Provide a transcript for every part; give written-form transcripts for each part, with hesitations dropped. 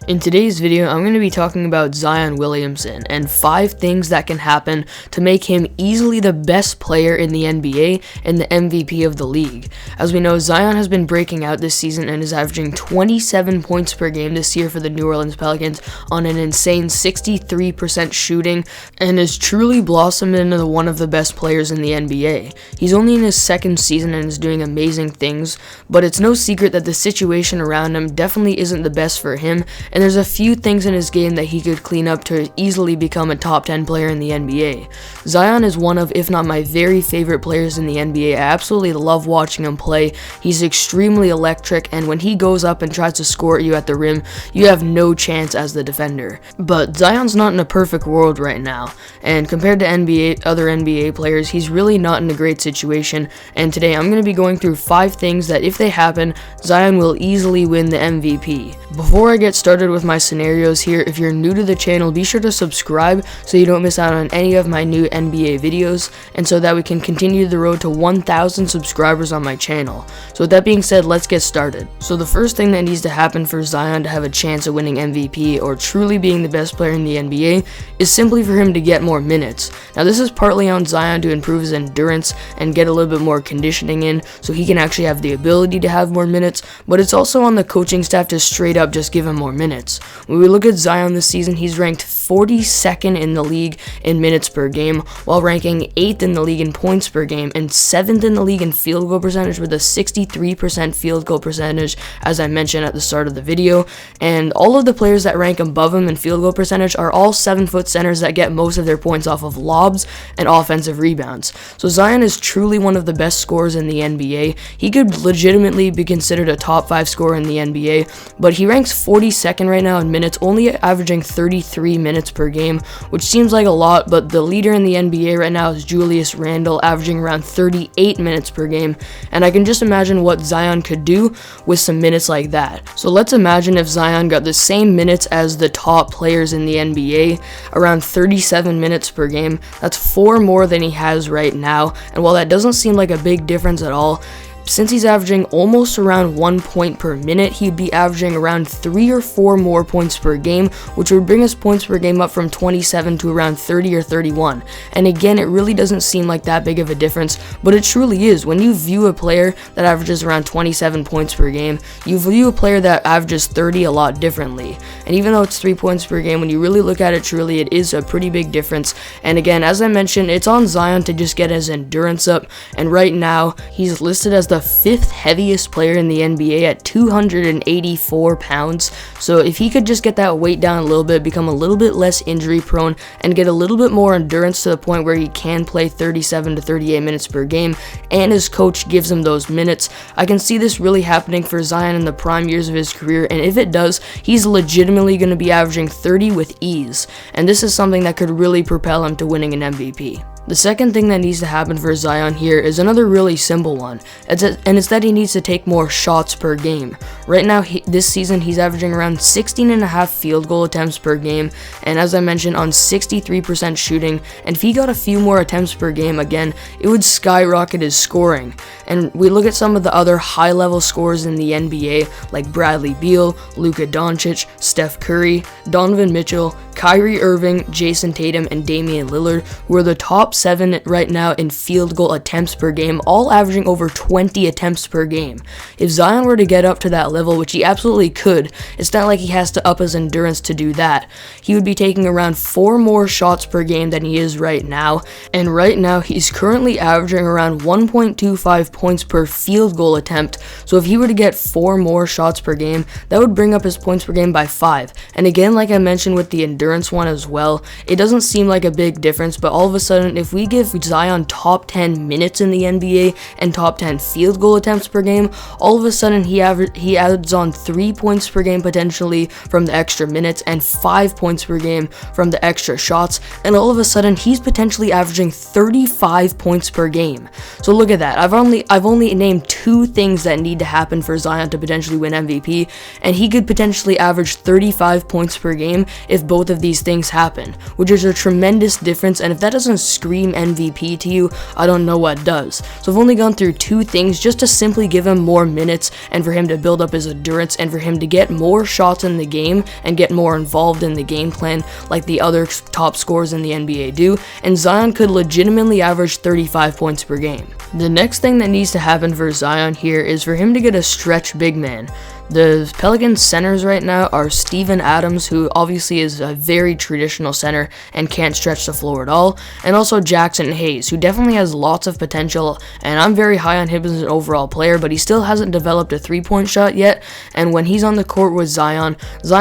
In today's video, I'm going to be talking about Zion Williamson and 5 things that can happen to make him easily the best player in the NBA and the MVP of the league. As we know, Zion has been breaking out this season and is averaging 27 points per game this year for the New Orleans Pelicans on an insane 63% shooting and has truly blossomed into one of the best players in the NBA. He's only in his second season and is doing amazing things, but it's no secret that the situation around him definitely isn't the best for him, and there's a few things in his game that he could clean up to easily become a top 10 player in the NBA. Zion is one of, if not my very favorite players in the NBA. I absolutely love watching him play. He's extremely electric, and when he goes up and tries to score at you at the rim, you have no chance as the defender. But Zion's not in a perfect world right now, and compared to other NBA players, he's really not in a great situation, and today I'm going to be going through 5 things that if they happen, Zion will easily win the MVP. Before I get started with my scenarios here, if you're new to the channel, be sure to subscribe so you don't miss out on any of my new NBA videos, and so that we can continue the road to 1,000 subscribers on my channel. So with that being said, let's get started. So the first thing that needs to happen for Zion to have a chance of winning MVP or truly being the best player in the NBA is simply for him to get more minutes. Now this is partly on Zion to improve his endurance and get a little bit more conditioning in so he can actually have the ability to have more minutes, but it's also on the coaching staff to straight up just give him more minutes. When we look at Zion this season, he's ranked 42nd in the league in minutes per game, while ranking 8th in the league in points per game and 7th in the league in field goal percentage with a 63% field goal percentage, as I mentioned at the start of the video. And all of the players that rank above him in field goal percentage are all 7-foot centers that get most of their points off of lobs and offensive rebounds. So Zion is truly one of the best scorers in the NBA. He could legitimately be considered a top 5 scorer in the NBA, but he ranks 42nd right now in minutes, only averaging 33 minutes per game, which seems like a lot, but the leader in the NBA right now is Julius Randle, averaging around 38 minutes per game, and I can just imagine what Zion could do with some minutes like that. So let's imagine if Zion got the same minutes as the top players in the NBA, around 37 minutes per game. That's 4 more than he has right now, and while that doesn't seem like a big difference at all, since he's averaging almost around 1 point per minute, he'd be averaging around 3 or 4 more points per game, which would bring his points per game up from 27 to around 30 or 31. And again, it really doesn't seem like that big of a difference, but it truly is. When you view a player that averages around 27 points per game, you view a player that averages 30 a lot differently. And even though it's 3 points per game, when you really look at it, truly it is a pretty big difference. And again, as I mentioned, it's on Zion to just get his endurance up, and right now he's listed as the 5th heaviest player in the NBA at 284 pounds. So if he could just get that weight down a little bit, become a little bit less injury prone, and get a little bit more endurance to the point where he can play 37 to 38 minutes per game, and his coach gives him those minutes, I can see this really happening for Zion in the prime years of his career, and if it does, he's legitimately going to be averaging 30 with ease, and this is something that could really propel him to winning an MVP. The second thing that needs to happen for Zion here is another really simple one, and it's that he needs to take more shots per game. Right now, this season, he's averaging around 16.5 field goal attempts per game, and as I mentioned, on 63% shooting, and if he got a few more attempts per game, again, it would skyrocket his scoring. And we look at some of the other high-level scorers in the NBA, like Bradley Beal, Luka Doncic, Steph Curry, Donovan Mitchell, Kyrie Irving, Jason Tatum, and Damian Lillard, who are the top 7 right now in field goal attempts per game, all averaging over 20 attempts per game. If Zion were to get up to that level, which he absolutely could, it's not like he has to up his endurance to do that. He would be taking around 4 more shots per game than he is right now, and right now he's currently averaging around 1.25 points per field goal attempt. So if he were to get 4 more shots per game, that would bring up his points per game by 5. And again, like I mentioned with the endurance one as well, it doesn't seem like a big difference, but all of a sudden, if we give Zion top 10 minutes in the NBA and top 10 field goal attempts per game, all of a sudden he adds on 3 points per game potentially from the extra minutes and 5 points per game from the extra shots, and all of a sudden he's potentially averaging 35 points per game. So look at that. I've only named 2 things that need to happen for Zion to potentially win MVP, and he could potentially average 35 points per game if both of of these things happen, which is a tremendous difference, and if that doesn't scream MVP to you, I don't know what does. So I've only gone through 2 things just to simply give him more minutes and for him to build up his endurance and for him to get more shots in the game and get more involved in the game plan like the other top scorers in the NBA do, and Zion could legitimately average 35 points per game. The next thing that needs to happen for Zion here is for him to get a stretch big man. The Pelicans centers right now are Steven Adams, who obviously is a very traditional center and can't stretch the floor at all, and also Jackson Hayes, who definitely has lots of potential, and I'm very high on him as an overall player, but he still hasn't developed a three-point shot yet, and when he's on the court with Zion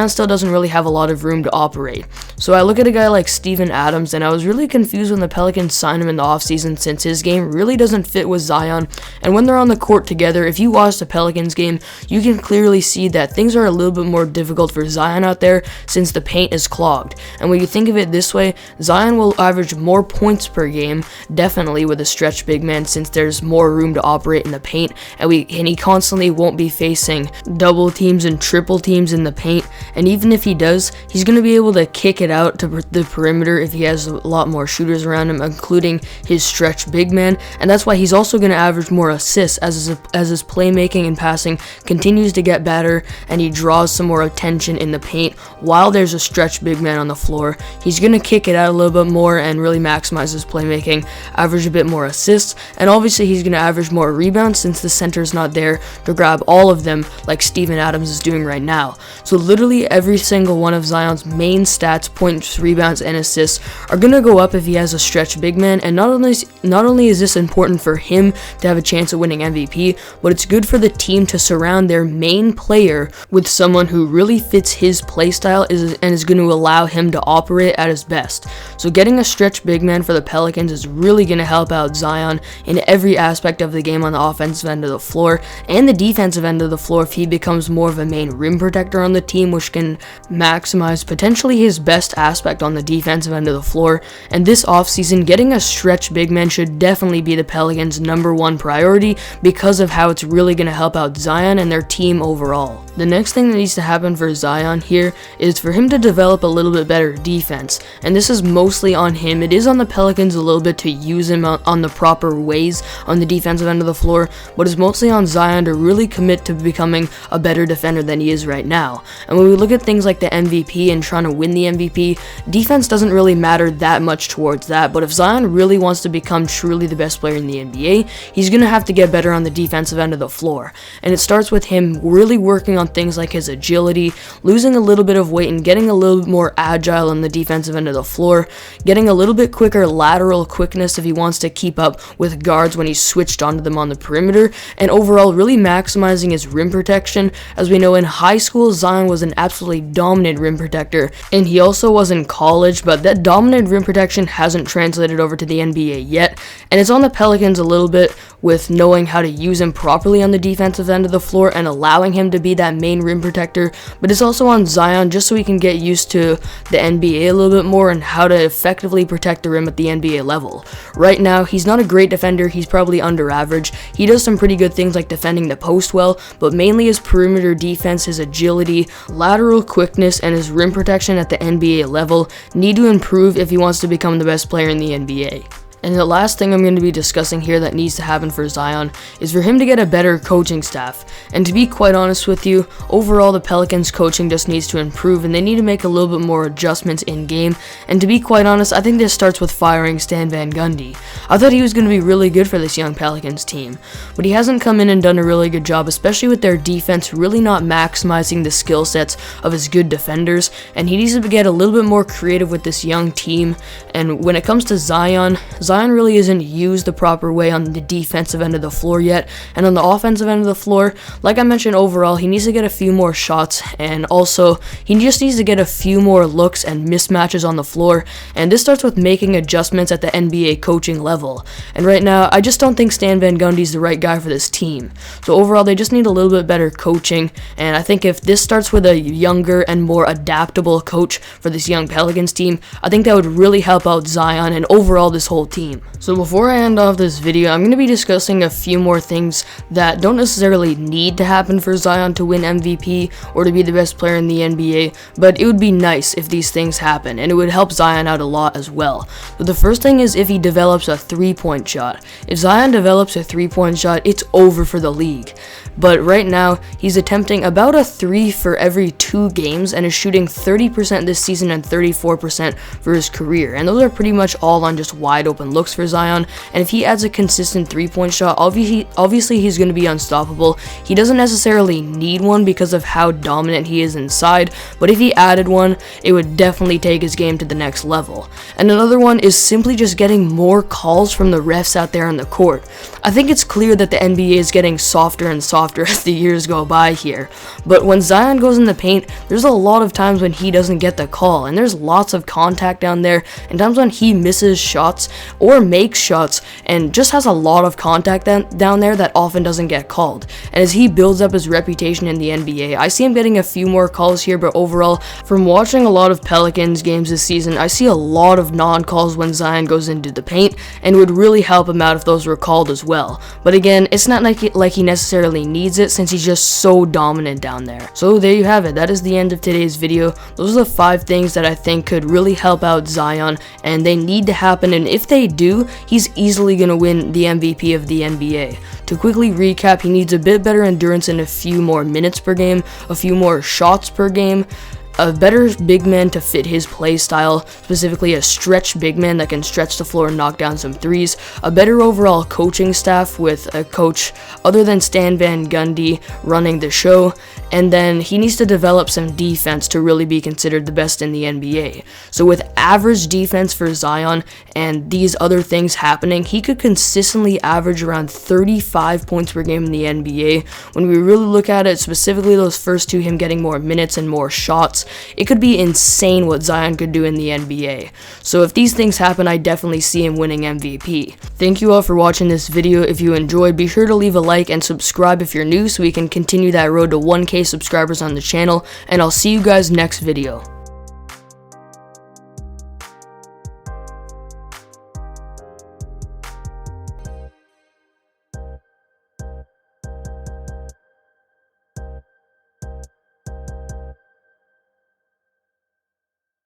still doesn't really have a lot of room to operate. So I look at a guy like Steven Adams, and I was really confused when the Pelicans signed him in the offseason since his game really doesn't fit with Zion, and when they're on the court together, if you watch the Pelicans game, you can clearly see that things are a little bit more difficult for Zion out there since the paint is clogged. And when you think of it this way, Zion will average more points per game, definitely with a stretch big man, since there's more room to operate in the paint, and he constantly won't be facing double teams and triple teams in the paint. And even if he does, he's going to be able to kick it out to the perimeter if he has a lot more shooters around him, including his stretch big man, and that's why he's also going to average more assists as his playmaking and passing continues to get better and he draws some more attention in the paint while there's a stretch big man on the floor. He's going to kick it out a little bit more and really maximize his playmaking, average a bit more assists, and obviously he's going to average more rebounds since the center's not there to grab all of them like Steven Adams is doing right now. So literally every single one of Zion's main stats, points, rebounds, and assists are going to go up if he has a stretch big man, and not only is this important for him to have a chance at winning MVP, but it's good for the team to surround their main player with someone who really fits his playstyle and is going to allow him to operate at his best. So getting a stretch big man for the Pelicans is really going to help out Zion in every aspect of the game on the offensive end of the floor and the defensive end of the floor if he becomes more of a main rim protector on the team, which can maximize potentially his best aspect on the defensive end of the floor. And this offseason, getting a stretch big man should definitely be the Pelicans' #1 priority because of how it's really going to help out Zion and their team overall. The next thing that needs to happen for Zion here is for him to develop a little bit better defense, and this is mostly on him. It is on the Pelicans a little bit to use him on the proper ways on the defensive end of the floor, but it's mostly on Zion to really commit to becoming a better defender than he is right now. And when we look at things like the MVP and trying to win the MVP, defense doesn't really matter that much towards that, but if Zion really wants to become truly the best player in the NBA, he's going to have to get better on the defensive end of the floor, and it starts with him really working on things like his agility, losing a little bit of weight and getting a little bit more agile on the defensive end of the floor, getting a little bit quicker lateral quickness if he wants to keep up with guards when he's switched onto them on the perimeter, and overall really maximizing his rim protection. As we know, in high school, Zion was an absolutely dominant rim protector, and he also was in college, but that dominant rim protection hasn't translated over to the NBA yet, and it's on the Pelicans a little bit with knowing how to use him properly on the defensive end of the floor and allowing him to be that main rim protector, but it's also on Zion just so he can get used to the NBA a little bit more and how to effectively protect the rim at the NBA level. Right now, he's not a great defender, he's probably under average. He does some pretty good things like defending the post well, but mainly his perimeter defense, his agility, lateral quickness, and his rim protection at the NBA level need to improve if he wants to become the best player in the NBA. And the last thing I'm going to be discussing here that needs to happen for Zion is for him to get a better coaching staff. And to be quite honest with you, overall the Pelicans coaching just needs to improve and they need to make a little bit more adjustments in game. And to be quite honest, I think this starts with firing Stan Van Gundy. I thought he was going to be really good for this young Pelicans team, but he hasn't come in and done a really good job, especially with their defense really not maximizing the skill sets of his good defenders, and he needs to get a little bit more creative with this young team. And when it comes to Zion really isn't used the proper way on the defensive end of the floor yet, and on the offensive end of the floor, like I mentioned, overall he needs to get a few more shots, and also he just needs to get a few more looks and mismatches on the floor, and this starts with making adjustments at the NBA coaching level. And right now I just don't think Stan Van Gundy's the right guy for this team. So overall they just need a little bit better coaching, and I think if this starts with a younger and more adaptable coach for this young Pelicans team, I think that would really help out Zion and overall this whole team. team. So before I end off this video, I'm going to be discussing a few more things that don't necessarily need to happen for Zion to win MVP or to be the best player in the NBA, but it would be nice if these things happen, and it would help Zion out a lot as well. But the first thing is if he develops a three-point shot. If Zion develops a three-point shot, it's over for the league. But right now, he's attempting about a 3 for every 2 games and is shooting 30% this season and 34% for his career. And those are pretty much all on just wide open looks for Zion. And if he adds a consistent 3-point shot, obviously he's going to be unstoppable. He doesn't necessarily need one because of how dominant he is inside, but if he added one, it would definitely take his game to the next level. And another one is simply just getting more calls from the refs out there on the court. I think it's clear that the NBA is getting softer and softer as the years go by here, but when Zion goes in the paint, there's a lot of times when he doesn't get the call, and there's lots of contact down there, and times when he misses shots or makes shots and just has a lot of contact down there that often doesn't get called. And as he builds up his reputation in the NBA, I see him getting a few more calls here, but overall, from watching a lot of Pelicans games this season, I see a lot of non-calls when Zion goes into the paint, and would really help him out if those were called as well. But again, it's not like he necessarily needs it since he's just so dominant down there. So there you have it. That is the end of today's video. Those are the 5 things that I think could really help out Zion, and they need to happen, and if they do, he's easily going to win the MVP of the NBA. To quickly recap, he needs a bit better endurance and a few more minutes per game, a few more shots per game, a better big man to fit his play style, specifically a stretch big man that can stretch the floor and knock down some threes, a better overall coaching staff with a coach other than Stan Van Gundy running the show, and then he needs to develop some defense to really be considered the best in the NBA. So with average defense for Zion and these other things happening, he could consistently average around 35 points per game in the NBA. When we really look at it, specifically those first 2, him getting more minutes and more shots, it could be insane what Zion could do in the NBA. So if these things happen, I definitely see him winning MVP. Thank you all for watching this video. If you enjoyed, be sure to leave a like and subscribe if you're new so we can continue that road to 1K subscribers on the channel, and I'll see you guys next video.